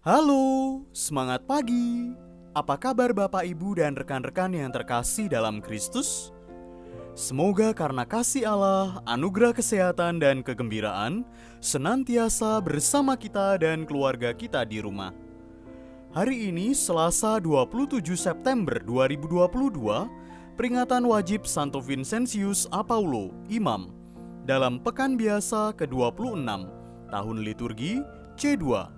Halo, semangat pagi. Apa kabar Bapak Ibu dan rekan-rekan yang terkasih dalam Kristus? Semoga karena kasih Allah, anugerah kesehatan dan kegembiraan senantiasa bersama kita dan keluarga kita di rumah. Hari ini Selasa 27 September 2022, peringatan wajib Santo Vincentius Apaulo, Imam, dalam Pekan Biasa ke-26, tahun liturgi C2.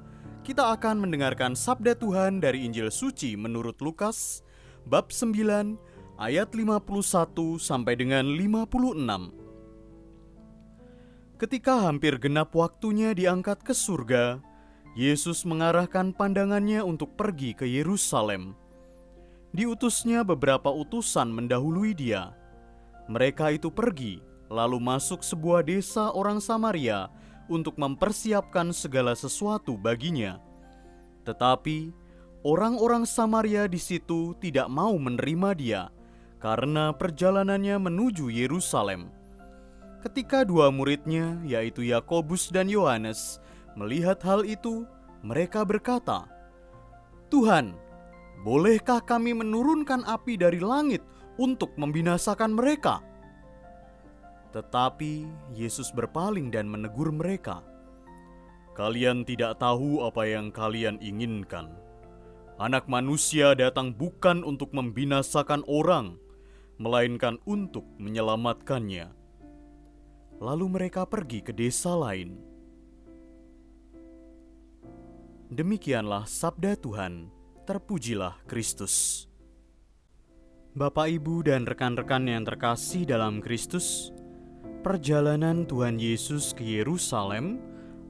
Kita akan mendengarkan sabda Tuhan dari Injil Suci menurut Lukas, bab 9, ayat 51 sampai dengan 56. Ketika hampir genap waktunya diangkat ke surga, Yesus mengarahkan pandangannya untuk pergi ke Yerusalem. Diutusnya beberapa utusan mendahului dia. Mereka itu pergi, lalu masuk sebuah desa orang Samaria untuk mempersiapkan segala sesuatu baginya. Tetapi orang-orang Samaria di situ tidak mau menerima dia karena perjalanannya menuju Yerusalem. Ketika dua muridnya, yaitu Yakobus dan Yohanes, melihat hal itu, mereka berkata, "Tuhan, bolehkah kami menurunkan api dari langit untuk membinasakan mereka?" Tetapi Yesus berpaling dan menegur mereka, "Kalian tidak tahu apa yang kalian inginkan. Anak manusia datang bukan untuk membinasakan orang, melainkan untuk menyelamatkannya." Lalu mereka pergi ke desa lain. Demikianlah sabda Tuhan. Terpujilah Kristus. Bapak, Ibu, dan rekan-rekan yang terkasih dalam Kristus, perjalanan Tuhan Yesus ke Yerusalem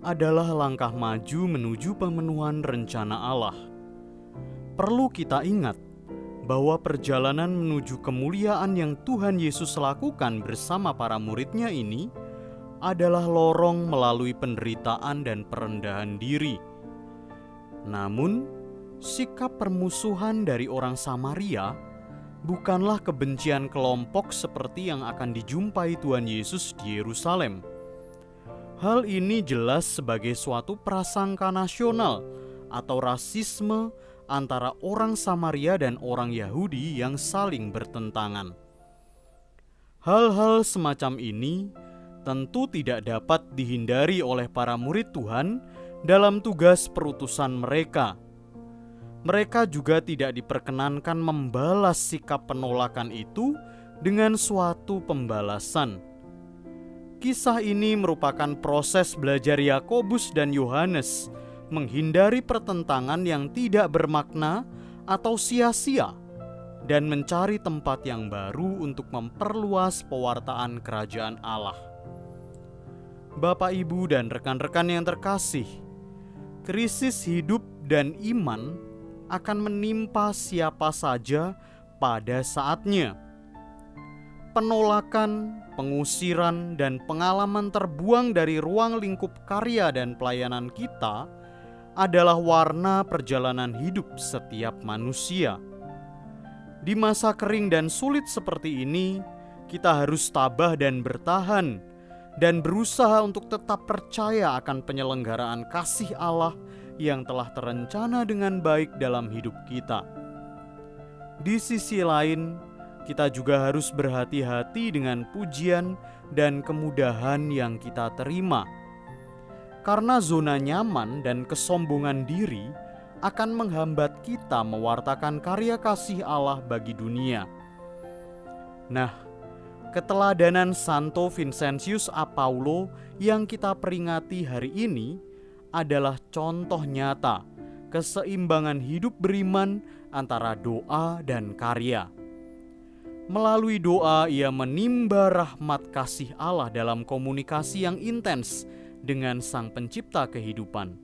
adalah langkah maju menuju pemenuhan rencana Allah. Perlu kita ingat bahwa perjalanan menuju kemuliaan yang Tuhan Yesus lakukan bersama para muridnya ini adalah lorong melalui penderitaan dan perendahan diri. Namun, sikap permusuhan dari orang Samaria bukanlah kebencian kelompok seperti yang akan dijumpai Tuhan Yesus di Yerusalem. Hal ini jelas sebagai suatu prasangka nasional atau rasisme antara orang Samaria dan orang Yahudi yang saling bertentangan. Hal-hal semacam ini tentu tidak dapat dihindari oleh para murid Tuhan dalam tugas perutusan mereka. Mereka juga tidak diperkenankan membalas sikap penolakan itu dengan suatu pembalasan. Kisah ini merupakan proses belajar Yakobus dan Yohanes menghindari pertentangan yang tidak bermakna atau sia-sia dan mencari tempat yang baru untuk memperluas pewartaan kerajaan Allah. Bapak, Ibu, dan rekan-rekan yang terkasih, krisis hidup dan iman akan menimpa siapa saja pada saatnya. Penolakan, pengusiran, dan pengalaman terbuang dari ruang lingkup karya dan pelayanan kita adalah warna perjalanan hidup setiap manusia. Di masa kering dan sulit seperti ini, kita harus tabah dan bertahan, dan berusaha untuk tetap percaya akan penyelenggaraan kasih Allah yang telah terencana dengan baik dalam hidup kita. Di sisi lain, kita juga harus berhati-hati dengan pujian dan kemudahan yang kita terima. Karena zona nyaman dan kesombongan diri akan menghambat kita mewartakan karya kasih Allah bagi dunia. Nah, keteladanan Santo Vincentius Apaulo yang kita peringati hari ini adalah contoh nyata keseimbangan hidup beriman antara doa dan karya. Melalui doa, ia menimba rahmat kasih Allah dalam komunikasi yang intens dengan Sang Pencipta kehidupan.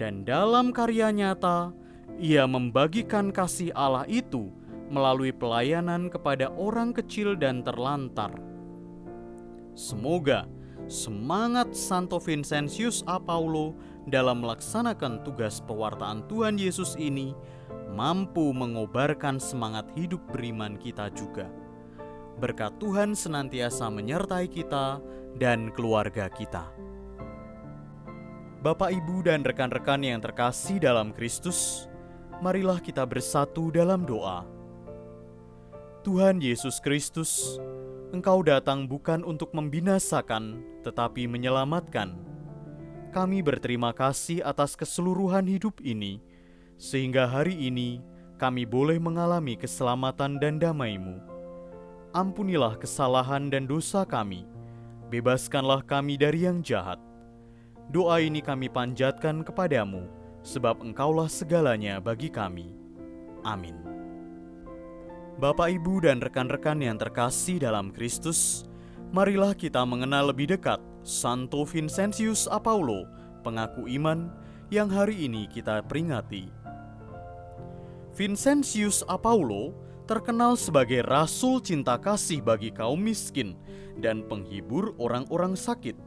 Dan dalam karya nyata, ia membagikan kasih Allah itu melalui pelayanan kepada orang kecil dan terlantar. Semoga semangat Santo Vincentius Apaulo dalam melaksanakan tugas pewartaan Tuhan Yesus ini mampu mengobarkan semangat hidup beriman kita juga. Berkat Tuhan senantiasa menyertai kita dan keluarga kita. Bapak, Ibu, dan rekan-rekan yang terkasih dalam Kristus, marilah kita bersatu dalam doa. Tuhan Yesus Kristus, Engkau datang bukan untuk membinasakan, tetapi menyelamatkan. Kami berterima kasih atas keseluruhan hidup ini, sehingga hari ini kami boleh mengalami keselamatan dan damai-Mu. Ampunilah kesalahan dan dosa kami, bebaskanlah kami dari yang jahat. Doa ini kami panjatkan kepadamu, sebab Engkaulah segalanya bagi kami. Amin. Bapak, Ibu, dan rekan-rekan yang terkasih dalam Kristus, marilah kita mengenal lebih dekat Santo Vincentius Apaulo, pengaku iman yang hari ini kita peringati. Vincentius Apaulo terkenal sebagai rasul cinta kasih bagi kaum miskin dan penghibur orang-orang sakit.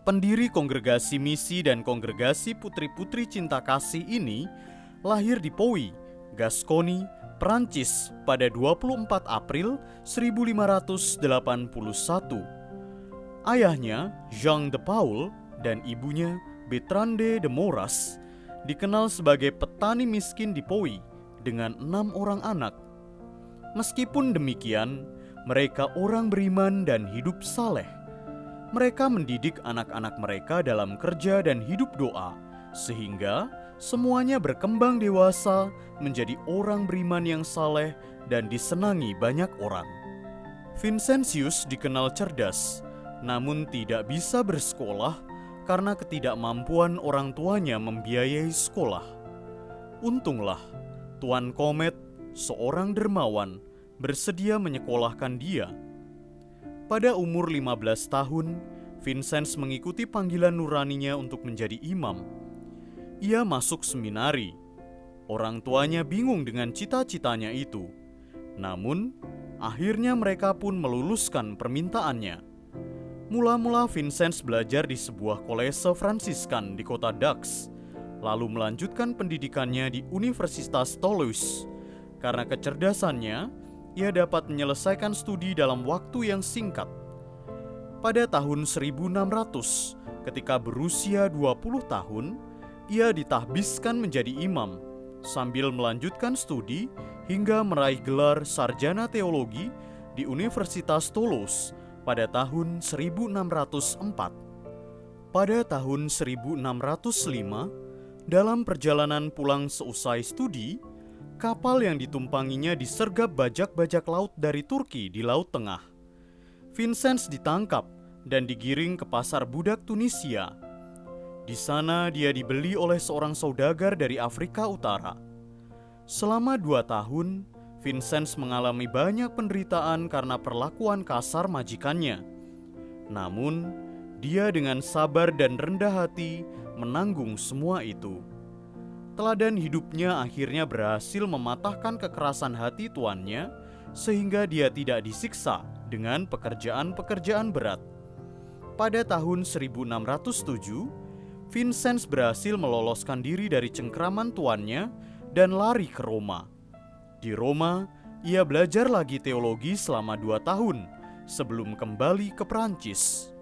Pendiri kongregasi misi dan kongregasi putri-putri cinta kasih ini lahir di Pouy, Gascony, Prancis pada 24 April 1581. Ayahnya, Jean de Paul, dan ibunya, Bertrande de Moras, dikenal sebagai petani miskin di Pouy dengan 6 orang anak. Meskipun demikian, mereka orang beriman dan hidup saleh. Mereka mendidik anak-anak mereka dalam kerja dan hidup doa, sehingga semuanya berkembang dewasa menjadi orang beriman yang saleh dan disenangi banyak orang. Vincentius dikenal cerdas, namun tidak bisa bersekolah karena ketidakmampuan orang tuanya membiayai sekolah. Untunglah, Tuan Komet, seorang dermawan, bersedia menyekolahkan dia. Pada umur 15 tahun, Vincent mengikuti panggilan nuraninya untuk menjadi imam. Ia masuk seminari. Orang tuanya bingung dengan cita-citanya itu. Namun, akhirnya mereka pun meluluskan permintaannya. Mula-mula Vincent belajar di sebuah kolese Fransiskan di kota Dax, lalu melanjutkan pendidikannya di Universitas Toulouse. Karena kecerdasannya, ia dapat menyelesaikan studi dalam waktu yang singkat. Pada tahun 1600, ketika berusia 20 tahun, ia ditahbiskan menjadi imam, sambil melanjutkan studi hingga meraih gelar sarjana teologi di Universitas Toulouse pada tahun 1604. Pada tahun 1605, dalam perjalanan pulang seusai studi, kapal yang ditumpanginya disergap bajak-bajak laut dari Turki di Laut Tengah. Vincent ditangkap dan digiring ke pasar budak Tunisia. Di sana dia dibeli oleh seorang saudagar dari Afrika Utara. Selama 2 tahun, Vincent mengalami banyak penderitaan karena perlakuan kasar majikannya. Namun, dia dengan sabar dan rendah hati menanggung semua itu. Teladan hidupnya akhirnya berhasil mematahkan kekerasan hati tuannya, sehingga dia tidak disiksa dengan pekerjaan-pekerjaan berat. Pada tahun 1607, Vincent berhasil meloloskan diri dari cengkraman tuannya dan lari ke Roma. Di Roma, ia belajar lagi teologi selama 2 tahun sebelum kembali ke Prancis.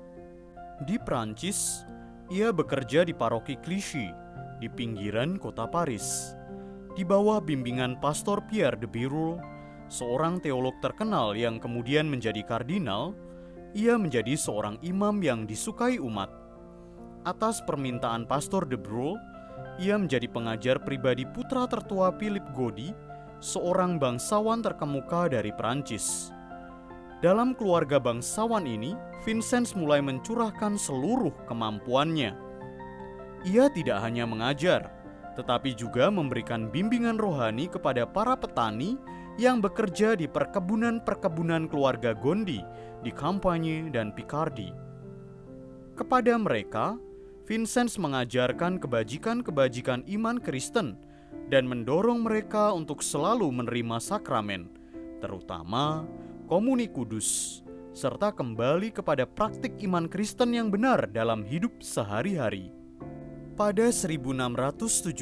Di Prancis, ia bekerja di paroki Clichy di pinggiran kota Paris. Di bawah bimbingan Pastor Pierre de Bérulle, seorang teolog terkenal yang kemudian menjadi kardinal, ia menjadi seorang imam yang disukai umat. Atas permintaan Pastor de Bérulle, ia menjadi pengajar pribadi putra tertua Philippe Gaudy, seorang bangsawan terkemuka dari Prancis. Dalam keluarga bangsawan ini, Vincent mulai mencurahkan seluruh kemampuannya. Ia tidak hanya mengajar, tetapi juga memberikan bimbingan rohani kepada para petani yang bekerja di perkebunan-perkebunan keluarga Gondi di Champagne dan Picardy. Kepada mereka, Vincent mengajarkan kebajikan-kebajikan iman Kristen dan mendorong mereka untuk selalu menerima sakramen, terutama komuni kudus, serta kembali kepada praktik iman Kristen yang benar dalam hidup sehari-hari. Pada 1617,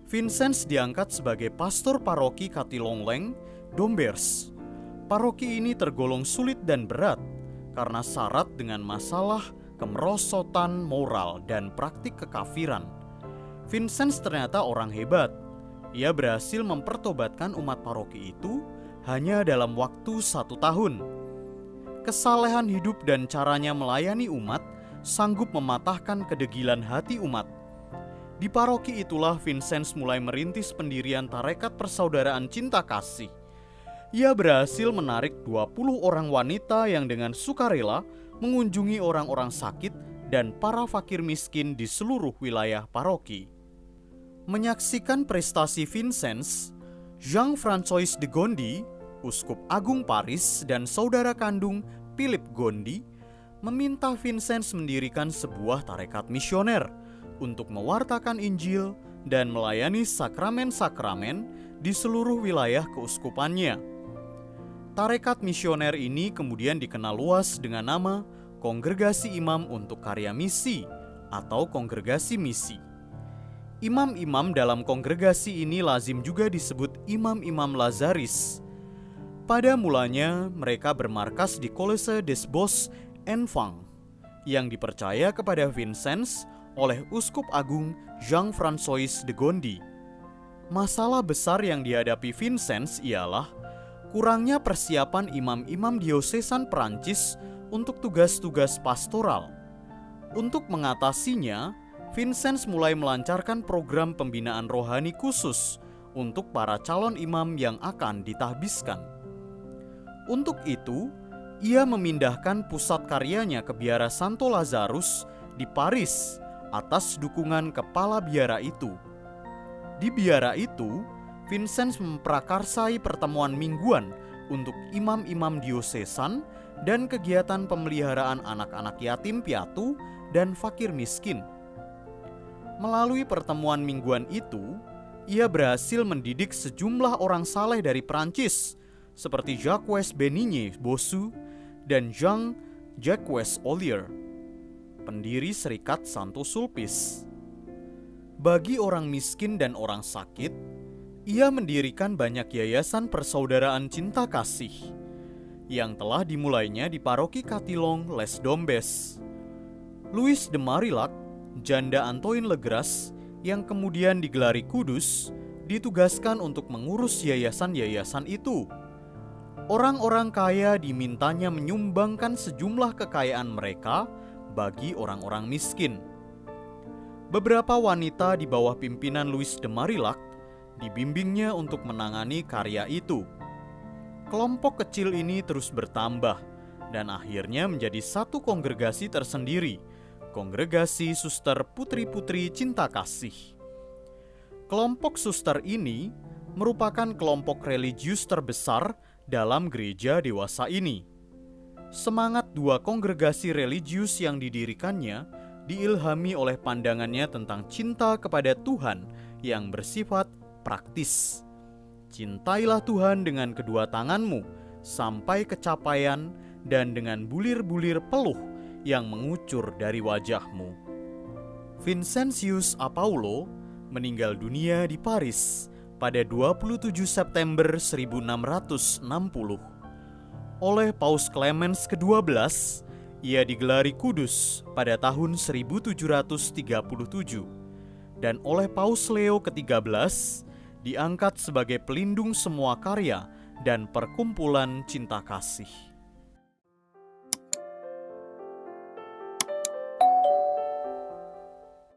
Vincent diangkat sebagai pastor paroki Catillongleng, Dombers. Paroki ini tergolong sulit dan berat karena syarat dengan masalah kemerosotan moral, dan praktik kekafiran. Vincent ternyata orang hebat. Ia berhasil mempertobatkan umat paroki itu hanya dalam waktu 1 tahun. Kesalehan hidup dan caranya melayani umat sanggup mematahkan kedegilan hati umat. Di paroki itulah Vincent mulai merintis pendirian Tarekat Persaudaraan Cinta Kasih. Ia berhasil menarik 20 orang wanita yang dengan sukarela mengunjungi orang-orang sakit dan para fakir miskin di seluruh wilayah paroki. Menyaksikan prestasi Vincent, Jean-François de Gondi, Uskup Agung Paris, dan saudara kandung Philippe Gondi meminta Vincent mendirikan sebuah tarekat misioner untuk mewartakan Injil dan melayani sakramen-sakramen di seluruh wilayah keuskupannya. Tarekat misioner ini kemudian dikenal luas dengan nama Kongregasi Imam untuk Karya Misi atau Kongregasi Misi. Imam-imam dalam kongregasi ini lazim juga disebut imam-imam Lazaris. Pada mulanya mereka bermarkas di Collège des Beaux Enfants yang dipercaya kepada Vincent oleh Uskup Agung Jean-François de Gondi. Masalah besar yang dihadapi Vincent ialah kurangnya persiapan imam-imam diosesan Perancis untuk tugas-tugas pastoral. Untuk mengatasinya, Vincent mulai melancarkan program pembinaan rohani khusus untuk para calon imam yang akan ditahbiskan. Untuk itu, ia memindahkan pusat karyanya ke Biara Santo Lazarus di Paris atas dukungan kepala biara itu. Di biara itu, Vincent memprakarsai pertemuan mingguan untuk imam-imam diosesan dan kegiatan pemeliharaan anak-anak yatim piatu dan fakir miskin. Melalui pertemuan mingguan itu, ia berhasil mendidik sejumlah orang saleh dari Prancis seperti Jacques Benigne Bossu dan Jean-Jacques Ollier, pendiri Serikat Santo Sulpice. Bagi orang miskin dan orang sakit, ia mendirikan banyak yayasan persaudaraan cinta kasih yang telah dimulainya di paroki Chatillon Les Dombes. Louis de Marillac, janda Antoine Legras yang kemudian digelari kudus, ditugaskan untuk mengurus yayasan-yayasan itu. Orang-orang kaya dimintanya menyumbangkan sejumlah kekayaan mereka bagi orang-orang miskin. Beberapa wanita di bawah pimpinan Louis de Marillac dibimbingnya untuk menangani karya itu. Kelompok kecil ini terus bertambah dan akhirnya menjadi satu kongregasi tersendiri, Kongregasi Suster Putri-Putri Cinta Kasih. Kelompok suster ini merupakan kelompok religius terbesar dalam gereja dewasa ini. Semangat dua kongregasi religius yang didirikannya diilhami oleh pandangannya tentang cinta kepada Tuhan yang bersifat praktis. Cintailah Tuhan dengan kedua tanganmu sampai kecapaian dan dengan bulir-bulir peluh yang mengucur dari wajahmu. Vincentius Apaulo meninggal dunia di Paris pada 27 September 1660. Oleh Paus Clemens ke-12, ia digelari kudus pada tahun 1737 dan oleh Paus Leo ke-13 diangkat sebagai pelindung semua karya dan perkumpulan cinta kasih.